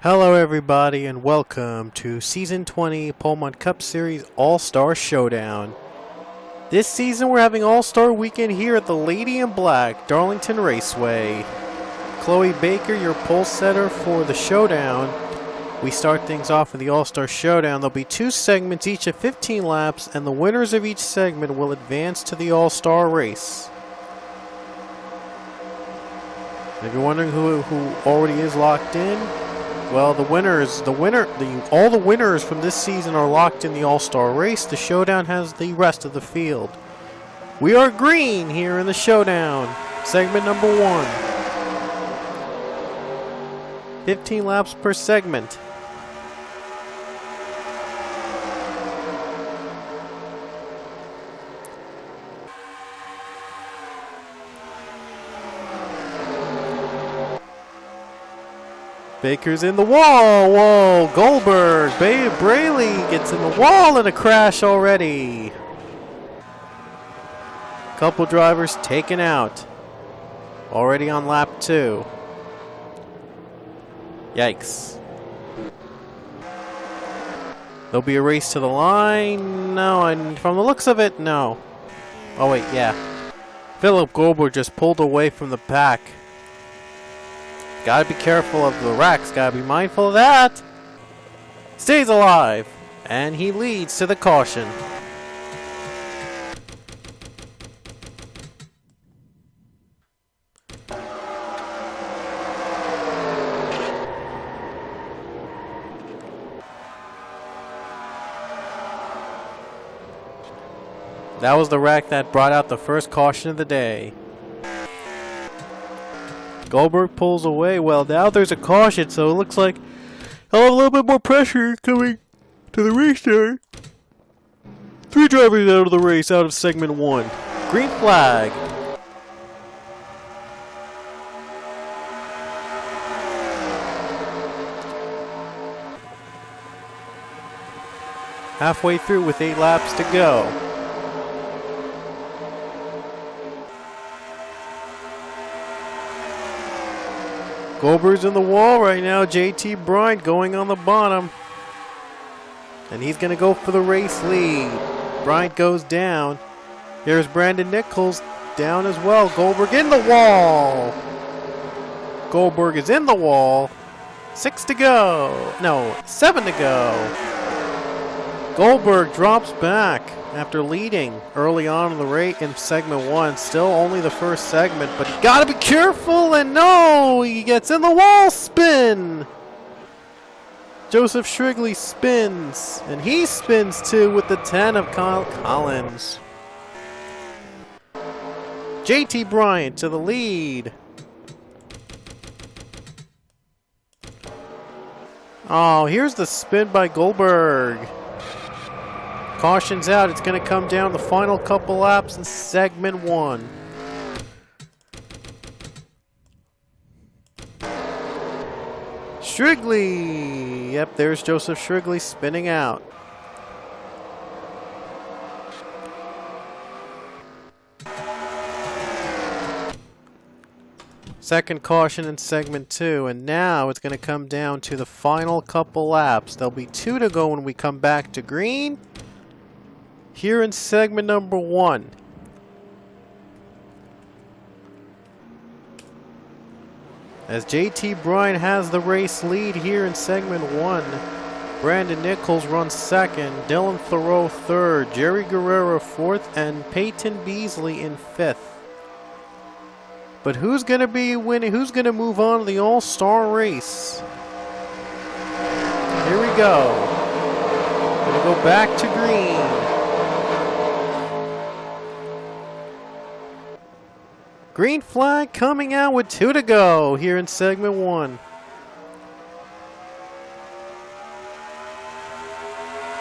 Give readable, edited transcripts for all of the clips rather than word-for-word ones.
Hello everybody and welcome to Season 20 Pullman Cup Series All-Star Showdown. This season we're having All-Star Weekend here at the Lady in Black Darlington Raceway. Chloe Baker, your pole setter for the showdown. We start things off with the All-Star Showdown. There'll be 2 segments each of 15 laps, and the winners of each segment will advance to the All-Star race. If you're wondering who already is locked in, well, all the winners from this season are locked in the All-Star race. The showdown has the rest of the field. We are green here in the showdown. Segment number 1. 15 laps per segment. Baker's in the wall. Whoa, Goldberg. Braley gets in the wall and a crash already. Couple drivers taken out. Already on lap 2. Yikes. There'll be a race to the line. No, and from the looks of it, no. Oh wait, yeah. Philip Goldberg just pulled away from the pack. Gotta be careful of the wrecks, gotta be mindful of that. Stays alive, and he leads to the caution. That was the wreck that brought out the first caution of the day. Goldberg pulls away. Well, now there's a caution, so it looks like he'll have a little bit more pressure coming to the restart. 3 drivers out of the race, out of segment 1. Green flag. Halfway through with 8 laps to go. Goldberg's in the wall right now. JT Bryant going on the bottom. And he's going to go for the race lead. Bryant goes down. Here's Brandon Nichols down as well. Goldberg in the wall. Goldberg is in the wall. 6 to go. No, 7 to go. Goldberg drops back after leading early on in the race in segment 1. Still only the first segment, but you gotta be careful, and no! He gets in the wall spin! Joseph Shrigley spins, and he spins too with the 10 of Kyle Collins. JT Bryant to the lead. Oh, here's the spin by Goldberg. Caution's out. It's going to come down the final couple laps in segment 1. Shrigley. Yep, there's Joseph Shrigley spinning out. Second caution in segment 2, and now it's going to come down to the final couple laps. There'll be 2 to go when we come back to green. Here in segment number 1. As JT Bryant has the race lead here in segment 1. Brandon Nichols runs 2nd, Dylan Thoreau 3rd, Jerry Guerrero 4th, and Peyton Beasley in 5th. But who's going to be winning? Who's going to move on to the All-Star race? Here we go. Going to go back to green. Green flag coming out with 2 to go here in segment 1.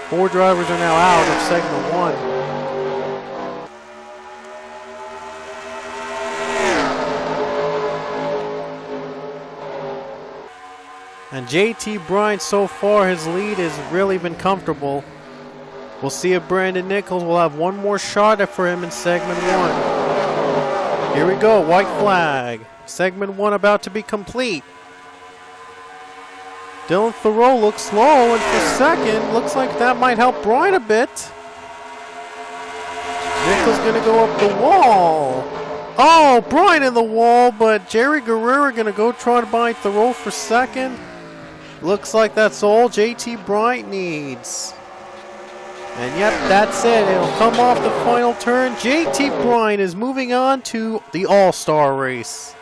4 drivers are now out of segment 1. And JT Bryant so far, his lead has really been comfortable. We'll see if Brandon Nichols will have one more shot for him in segment 1. Here we go, white flag. Segment 1 about to be complete. Dylan Thoreau looks slow, and for second, looks like that might help Bryant a bit. Nichols going to go up the wall. Oh, Bryant in the wall, but Jerry Guerrero going to go try to bind Thoreau for second. Looks like that's all JT Bryant needs. And yep, that's it. It'll come off the final turn. JT Bryant is moving on to the All-Star race.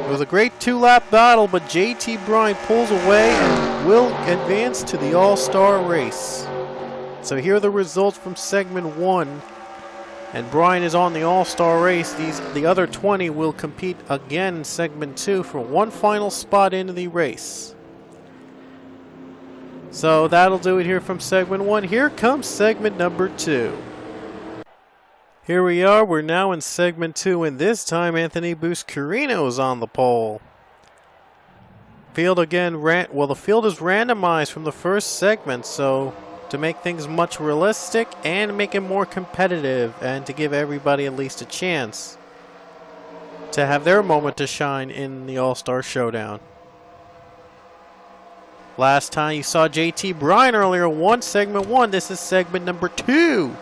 It was a great 2-lap battle, but JT Bryant pulls away and will advance to the All-Star race. So here are the results from segment 1. And Bryant is on the All-Star race. The other 20 will compete again in segment 2 for one final spot into the race. So that'll do it here from segment 1. Here comes segment number 2. Here we are. We're now in segment 2, and this time Anthony Buscarino is on the pole. Field again, the field is randomized from the first segment, so to make things much realistic and make it more competitive and to give everybody at least a chance to have their moment to shine in the All-Star Showdown. Last time you saw JT Bryant earlier, segment 1. This is segment number 2.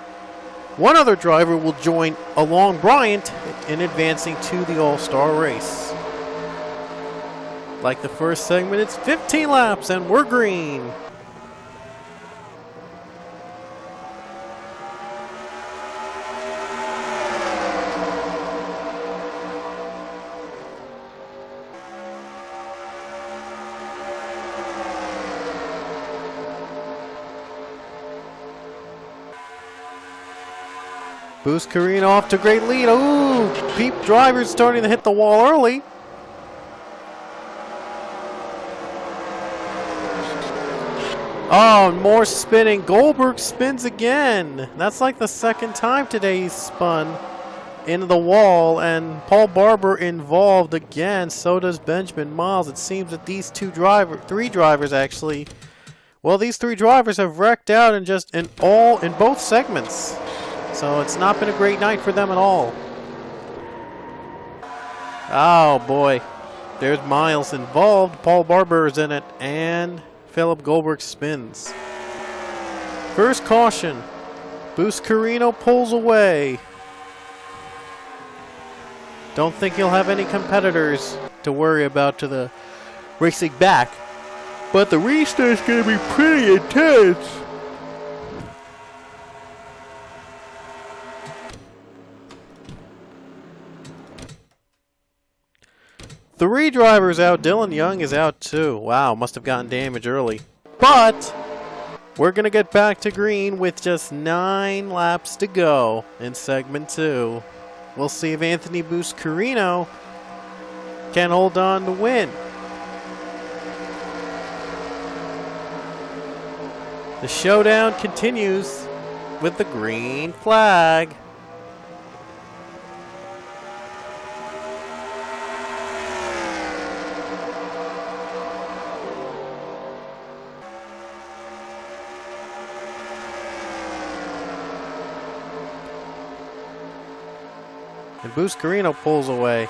One other driver will join along Bryant in advancing to the All-Star race. Like the first segment, it's 15 laps and we're green. Buscarino off to great lead. Ooh, Peep driver's starting to hit the wall early. Oh, more spinning. Goldberg spins again. That's like the second time today he's spun into the wall, and Paul Barber involved again. So does Benjamin Miles. It seems that these three drivers actually, well, these three drivers have wrecked out in both segments. So it's not been a great night for them at all. Oh boy, there's Miles involved. Paul Barber is in it, and Philip Goldberg spins. First caution. Buscarino pulls away. Don't think he'll have any competitors to worry about to the racing back. But the restart is going to be pretty intense. Three drivers out. Dylan Young is out too. Wow, must have gotten damage early. But we're going to get back to green with just 9 laps to go in segment 2. We'll see if Anthony Buscarino can hold on to win. The showdown continues with the green flag. And Buscarino pulls away.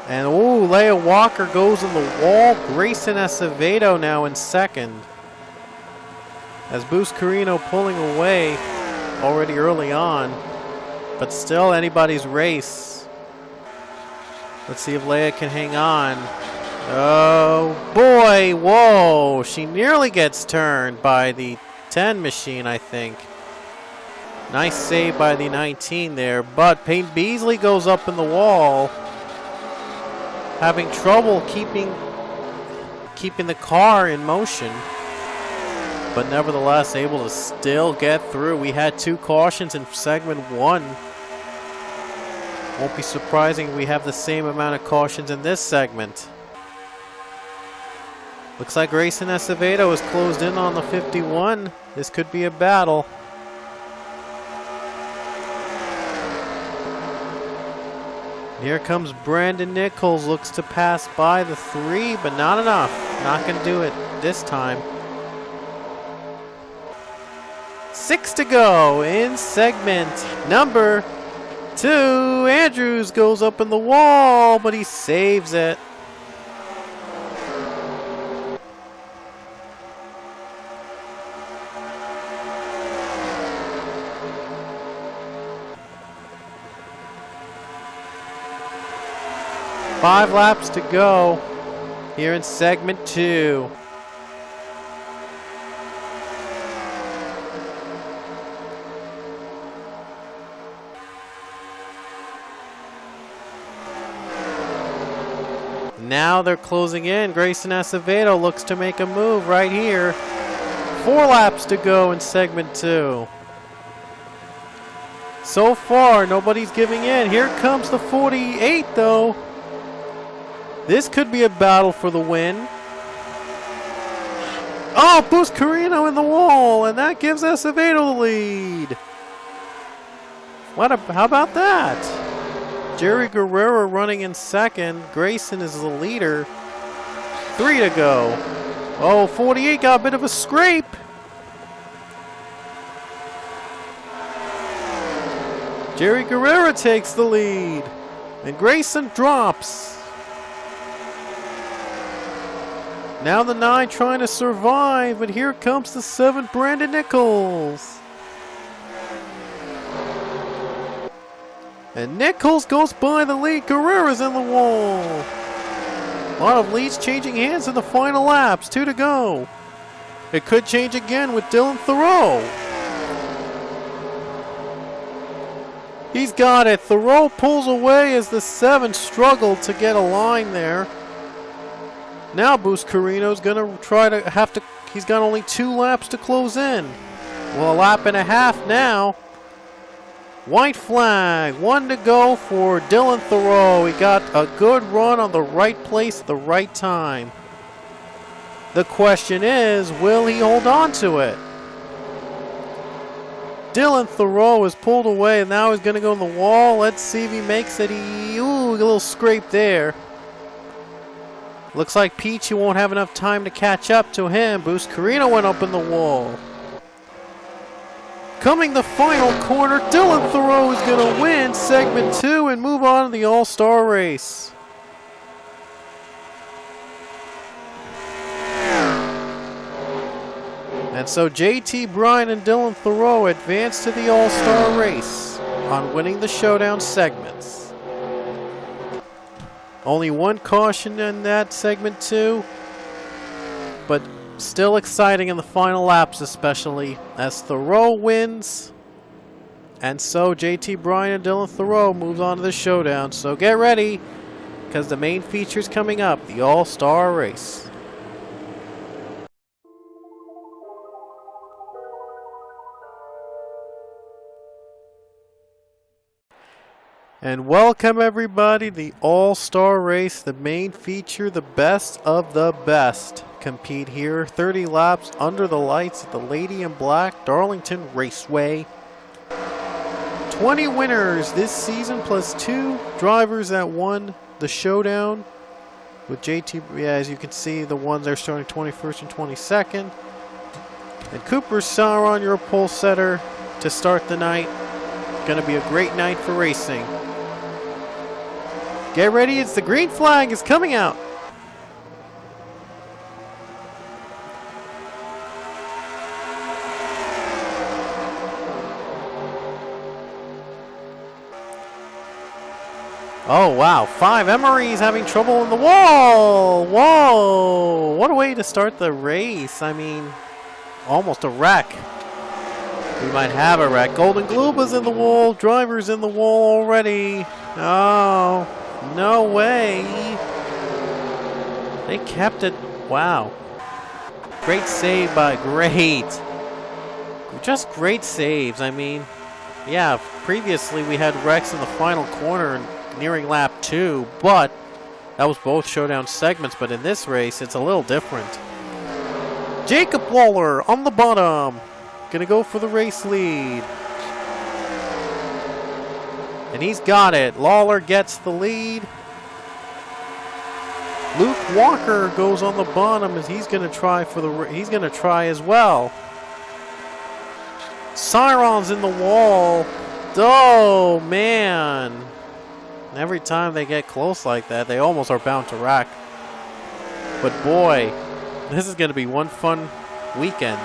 And ooh, Leia Walker goes in the wall. Grayson Acevedo now in second. As Buscarino pulling away already early on. But still anybody's race. Let's see if Leia can hang on. Oh boy, whoa. She nearly gets turned by the 10 machine, I think. Nice save by the 19 there, but Peyton Beasley goes up in the wall, having trouble keeping the car in motion, but nevertheless able to still get through. We had 2 cautions in segment 1. Won't be surprising we have the same amount of cautions in this segment. Looks like Grayson Acevedo is closed in on the 51. This could be a battle. Here comes Brandon Nichols. Looks to pass by the 3, but not enough. Not going to do it this time. 6 to go in segment number 2. Andrews goes up in the wall, but he saves it. Five laps to go here in segment 2. Now they're closing in. Grayson Acevedo looks to make a move right here. 4 laps to go in segment 2. So far, nobody's giving in. Here comes the 48, though. This could be a battle for the win. Oh, Boost Carino in the wall, and that gives Acevedo the lead. How about that? Jerry Guerrero running in second. Grayson is the leader. 3 to go. Oh, 48 got a bit of a scrape. Jerry Guerrero takes the lead. And Grayson drops. Now the 9 trying to survive, but here comes the 7, Brandon Nichols. And Nichols goes by the lead. Guerrero's in the wall. A lot of leads changing hands in the final laps. 2 to go. It could change again with Dylan Thoreau. He's got it. Thoreau pulls away as the 7 struggled to get a line there. Now Boost Carino's going to he's got only 2 laps to close in. Well, a lap and a half now. White flag, 1 to go for Dylan Thoreau. He got a good run on the right place at the right time. The question is, will he hold on to it? Dylan Thoreau is pulled away, and now he's going to go in the wall. Let's see if he makes it. Ooh, a little scrape there. Looks like Peachy won't have enough time to catch up to him. Boost Carino went up in the wall. Coming the final corner, Dylan Thoreau is going to win segment 2 and move on to the All-Star race. And so JT Bryan and Dylan Thoreau advance to the All-Star race on winning the showdown segments. Only 1 caution in that segment 2, but still exciting in the final laps, especially as Thoreau wins. And so JT Bryan and Dylan Thoreau moves on to the showdown. So get ready, because the main feature's coming up, the All-Star race. And welcome everybody, the All-Star race, the main feature, the best of the best. Compete here, 30 laps under the lights at the Lady in Black Darlington Raceway. 20 winners this season, plus 2 drivers that won the showdown. With JT, as you can see, the ones that are starting 21st and 22nd. And Cooper Sauron, your pole setter to start the night. Going to be a great night for racing. Get ready, it's the green flag is coming out. Oh wow, 5 Emery's having trouble in the wall. Whoa, what a way to start the race. I mean, almost a wreck. We might have a wreck. Golden Globa's in the wall, driver's in the wall already. Oh, no way. They kept it. Wow. Great save by Great. Just great saves. I mean, yeah, previously we had wrecks in the final corner and nearing lap 2, but that was both showdown segments. But in this race, it's a little different. Jacob Waller on the bottom. Gonna go for the race lead. And he's got it. Lawler gets the lead. Luke Walker goes on the bottom as he's gonna try as well. Cyron's in the wall. Oh, man. Every time they get close like that, they almost are bound to wreck. But boy, this is going to be one fun weekend.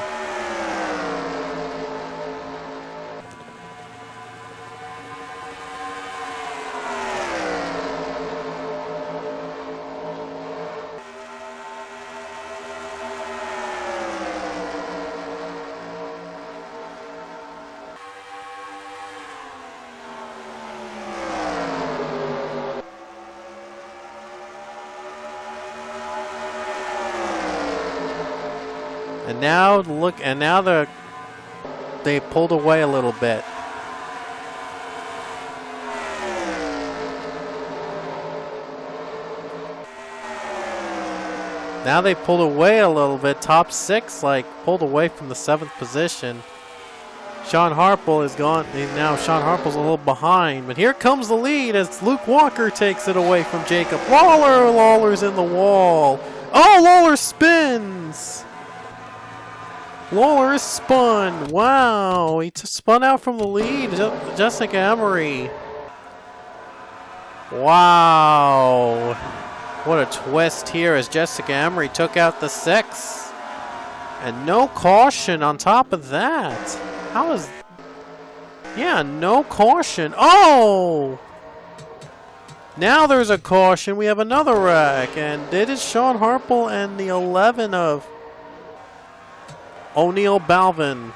And now look, and now they pulled away a little bit. Now they pulled away a little bit. Top 6 like pulled away from the 7th position. Sean Harple is gone. Now Sean Harple's a little behind, but here comes the lead as Luke Walker takes it away from Jacob Lawler. Lawler's in the wall. Oh, Lawler spins. Lawler is spun. Wow, he spun out from the lead. Jessica Emery. Wow. What a twist here as Jessica Emery took out the 6. And no caution on top of that. How is... Yeah, no caution. Oh! Now there's a caution. We have another wreck. And it is Sean Harple and the 11 of O'Neal Balvin.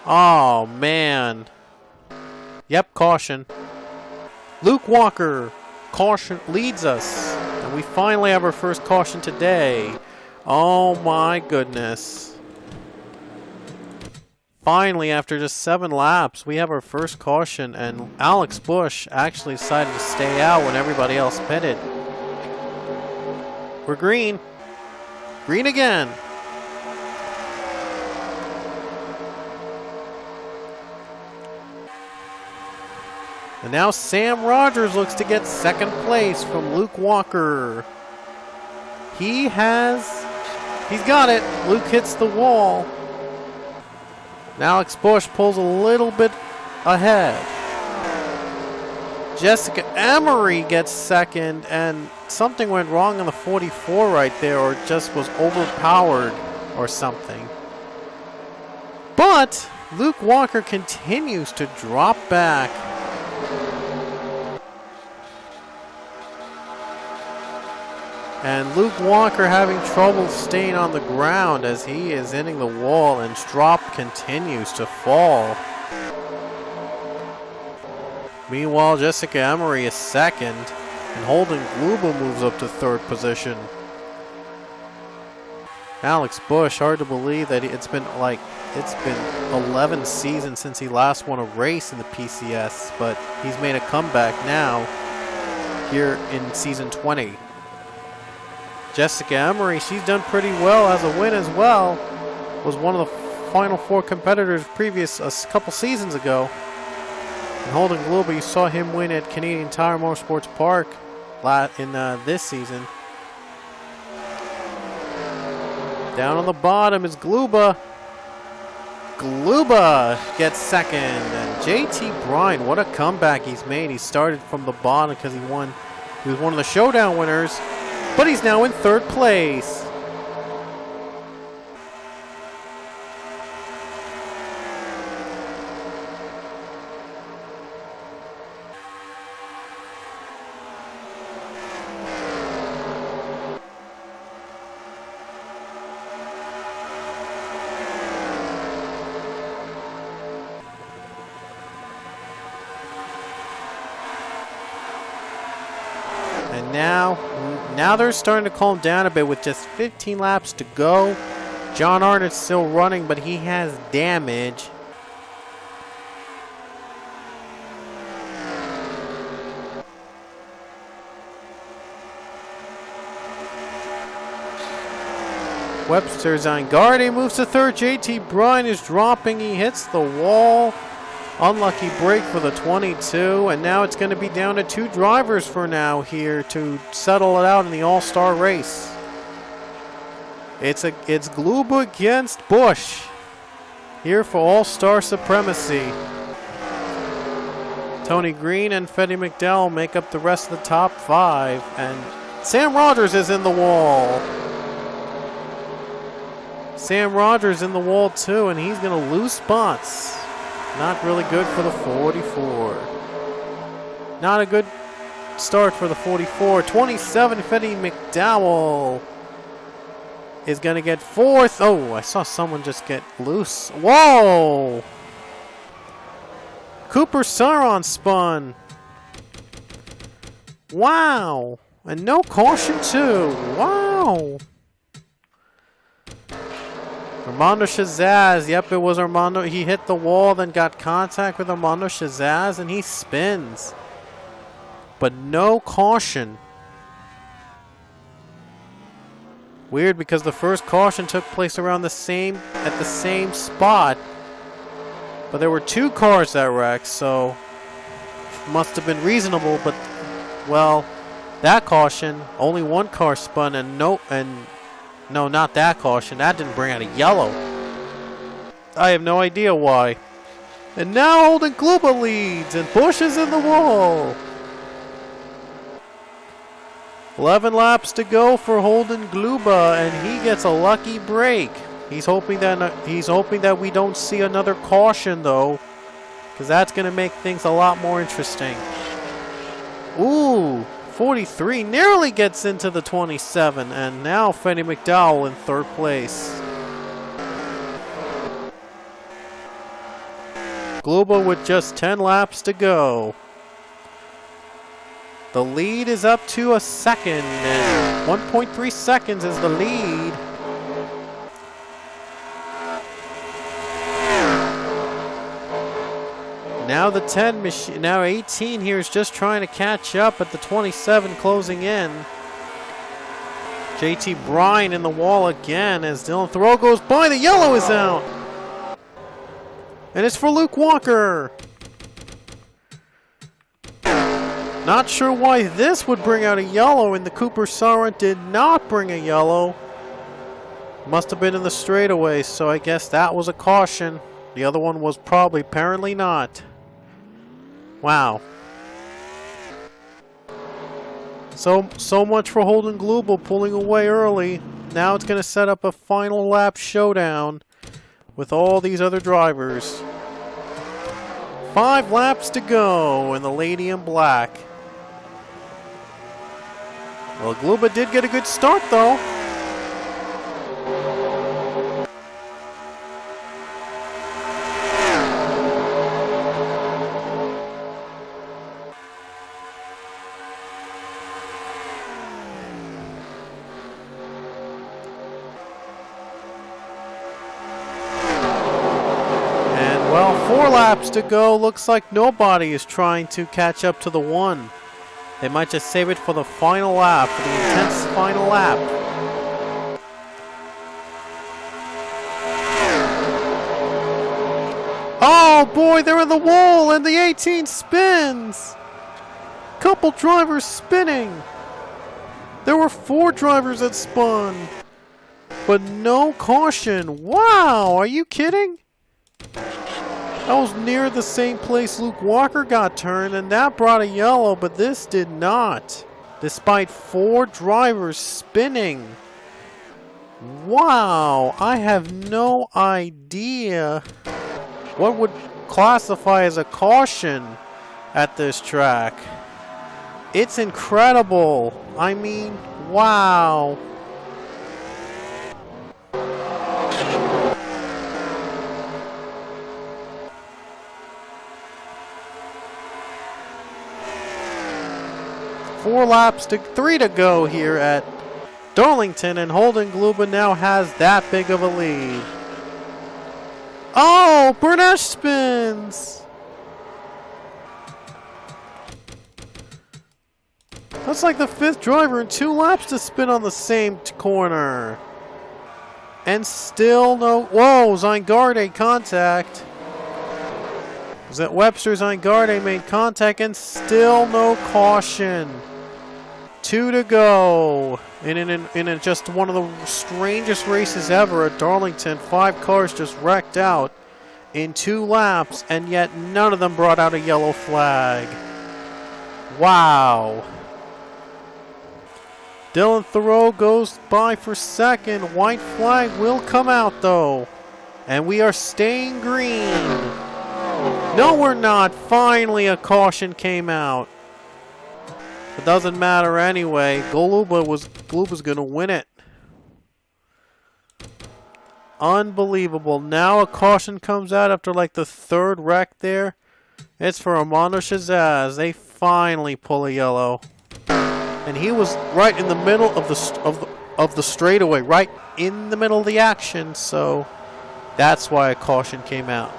Oh, man. Yep, caution. Luke Walker, caution, leads us. And we finally have our first caution today. Oh, my goodness. Finally, after just 7 laps, we have our first caution. And Alex Bush actually decided to stay out when everybody else pitted. We're green. Green again. And now Sam Rogers looks to get 2nd place from Luke Walker. He's got it. Luke hits the wall. Now Alex Bush pulls a little bit ahead. Jessica Emery gets 2nd, and something went wrong on the 44 right there, or just was overpowered or something. But Luke Walker continues to drop back. And Luke Walker having trouble staying on the ground as he is hitting the wall, and Strop continues to fall. Meanwhile, Jessica Emery is 2nd, and Holden Gluba moves up to 3rd position. Alex Bush, hard to believe that it's been 11 seasons since he last won a race in the PCS, but he's made a comeback now here in season 20. Jessica Emery, she's done pretty well, has a win as well. Was one of the final 4 competitors a couple seasons ago. And Holden Gluba, you saw him win at Canadian Tire Motorsports Park in this season. Down on the bottom is Gluba. Gluba gets 2nd. And JT Bryan, what a comeback he's made. He started from the bottom because he was one of the showdown winners. But he's now in 3rd place. And now they're starting to calm down a bit with just 15 laps to go. John Arnott's still running, but he has damage. Webster Zangardi moves to 3rd. JT Bryan is dropping. He hits the wall. Unlucky break for the 22, and now it's going to be down to 2 drivers for now here to settle it out in the All-Star race. It's Gluba against Busch. Here for all-star supremacy. Tony Green and Fetty McDowell make up the rest of the top 5. And Sam Rogers is in the wall. Sam Rogers in the wall too, and he's going to lose spots. Not really good for the 44. Not a good start for the 44. 27, Fetty McDowell is going to get 4th. Oh, I saw someone just get loose. Whoa! Cooper Saron spun. Wow. And no caution too. Wow. Armando Shazaz. Yep, it was Armando. He hit the wall, then got contact with Armando Shazaz, and he spins. But no caution. Weird, because the first caution took place around at the same spot. But there were 2 cars that wrecked, so must have been reasonable. But well, that caution, only 1 car spun, and no, not that caution. That didn't bring out a yellow. I have no idea why. And now Holden Gluba leads, and Busch is in the wall. 11 laps to go for Holden Gluba, and he gets a lucky break. He's hoping that we don't see another caution though, because that's going to make things a lot more interesting. Ooh, 43 nearly gets into the 27, and now Fetty McDowell in 3rd place. Gluba with just 10 laps to go. The lead is up to a second, and 1.3 seconds is the lead. Now the 10 machine, now 18 here is just trying to catch up at the 27 closing in. JT Bryan in the wall again as Dylan Thoreau goes by. The yellow is out. And it's for Luke Walker. Not sure why this would bring out a yellow, and the Cooper Saron did not bring a yellow. Must have been in the straightaway, so I guess that was a caution. The other one was probably apparently not. Wow. So much for Holden Gluba pulling away early. Now it's going to set up a final lap showdown with all these other drivers. 5 laps to go in the lady in black. Well, Gluba did get a good start though. Well, 4 laps to go. Looks like nobody is trying to catch up to the 1. They might just save it for the final lap, for the intense final lap. Oh boy, they're in the wall and the 18 spins. Couple drivers spinning. There were 4 drivers that spun, but no caution. Wow, are you kidding? That was near the same place Luke Walker got turned, and that brought a yellow, but this did not. Despite 4 drivers spinning. Wow, I have no idea what would classify as a caution at this track. It's incredible. I mean, wow. Three to go here at Darlington, and Holden Gluba now has that big of a lead. Oh, Burnett spins. That's like the 5th driver in 2 laps to spin on the same corner. And still no... Whoa, Zygarde contact. Was that Webster? Zygarde made contact and still no caution. 2 to go. In just one of the strangest races ever at Darlington. 5 cars just wrecked out in 2 laps, and yet none of them brought out a yellow flag. Wow. Dylan Thoreau goes by for second. White flag will come out though. And we are staying green. No, we're not. Finally, a caution came out. It doesn't matter anyway. Goluba's going to win it. Unbelievable. Now a caution comes out after like the 3rd wreck there. It's for Armando Shazaz. They finally pull a yellow. And he was right in the middle of the straightaway, right in the middle of the action, so that's why a caution came out.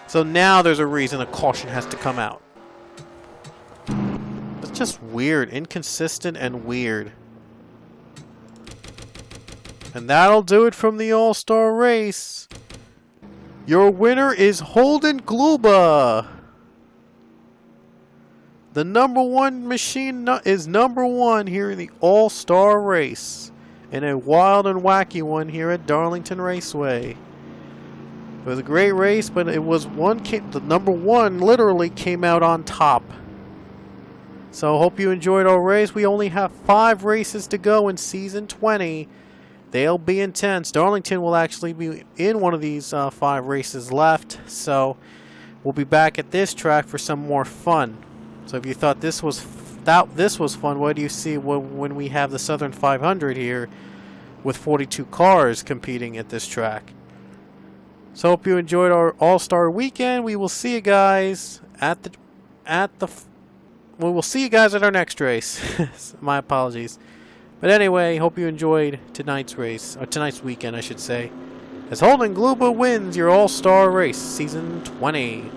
So now there's a reason a caution has to come out. It's just weird, inconsistent and weird. And that'll do it from the All-Star race. Your winner is Holden Gluba. The number 1 machine is number 1 here in the All-Star race. In a wild and wacky one here at Darlington Raceway. It was a great race, but it was the number 1 literally came out on top. So hope you enjoyed our race. We only have 5 races to go in season 20. They'll be intense. Darlington will actually be in one of these 5 races left. So we'll be back at this track for some more fun. So if you thought this was fun, what do you see when we have the Southern 500 here with 42 cars competing at this track? So hope you enjoyed our All-Star weekend. We will see you guys at our next race. My apologies. But anyway, hope you enjoyed tonight's race, or tonight's weekend, I should say. As Holden Gluba wins your All-Star race, season 20.